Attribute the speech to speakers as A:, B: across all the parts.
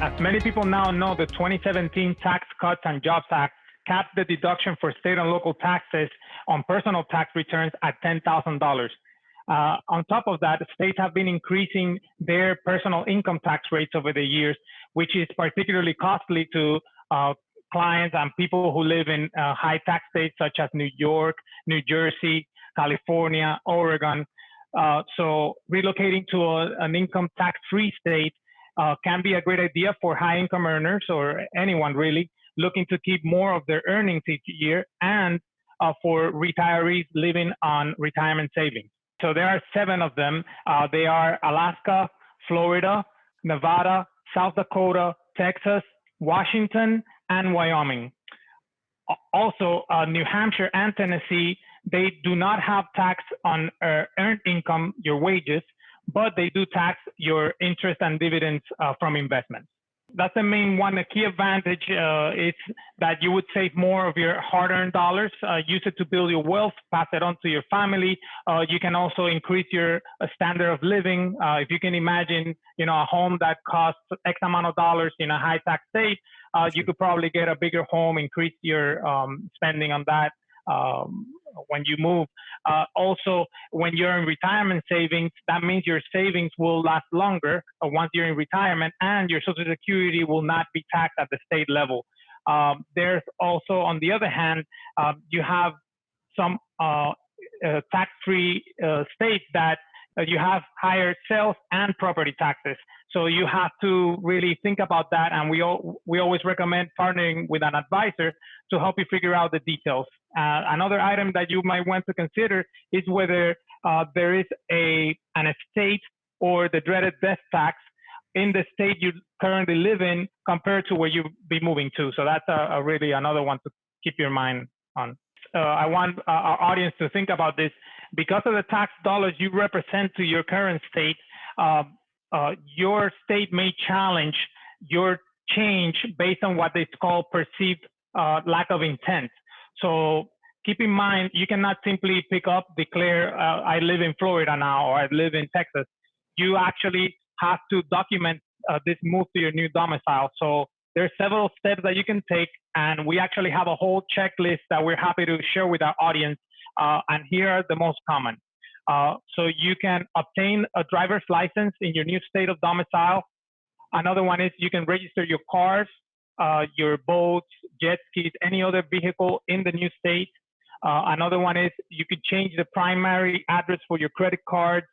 A: As many people now know, the 2017 Tax Cuts and Jobs Act capped the deduction for state and local taxes on personal tax returns at $10,000. On top of that, states have been increasing their personal income tax rates over the years, which is particularly costly to clients and people who live in high tax states such as New York, New Jersey, California, Oregon. So relocating to an income tax-free state can be a great idea for high income earners or anyone really looking to keep more of their earnings each year, and for retirees living on retirement savings. So there are 7 of them. They are Alaska, Florida, Nevada, South Dakota, Texas, Washington, and Wyoming. Also, New Hampshire and Tennessee, they do not have tax on earned income, your wages, but they do tax your interest and dividends from investments. That's the main one. The key advantage is that you would save more of your hard-earned dollars, use it to build your wealth, pass it on to your family. You can also increase your standard of living. If you can imagine, a home that costs X amount of dollars in a high-tax state, you could probably get a bigger home, increase your spending on that when you move. Also, when you're in retirement savings, that means your savings will last longer once you're in retirement, and your Social Security will not be taxed at the state level. There's also, on the other hand, you have some tax-free states that you have higher sales and property taxes. So you have to really think about that, and we always recommend partnering with an advisor to help you figure out the details. Another item that you might want to consider is whether there is an estate or the dreaded death tax in the state you currently live in compared to where you'll be moving to. So that's really another one to keep your mind on. I want our audience to think about this. Because of the tax dollars you represent to your current state, your state may challenge your change based on what is called perceived lack of intent. So keep in mind, you cannot simply pick up, declare, I live in Florida now, or I live in Texas. You actually have to document this move to your new domicile. So there's several steps that you can take, and we actually have a whole checklist that we're happy to share with our audience. And here are the most common. So you can obtain a driver's license in your new state of domicile. Another one is you can register your cars, your boats, jet skis, any other vehicle in the new state. Another one is you could change the primary address for your credit cards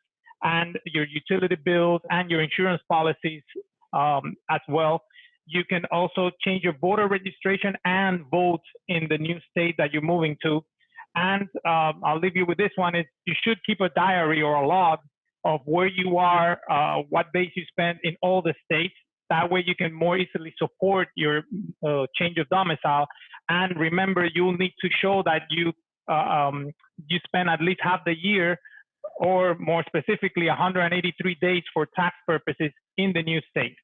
A: and your utility bills and your insurance policies as well. You can also change your voter registration and vote in the new state that you're moving to. And I'll leave you with this one, is you should keep a diary or a log of where you are, what days you spend in all the states. That way you can more easily support your change of domicile. And remember, you'll need to show that you spend at least half the year, or more specifically 183 days for tax purposes in the new state.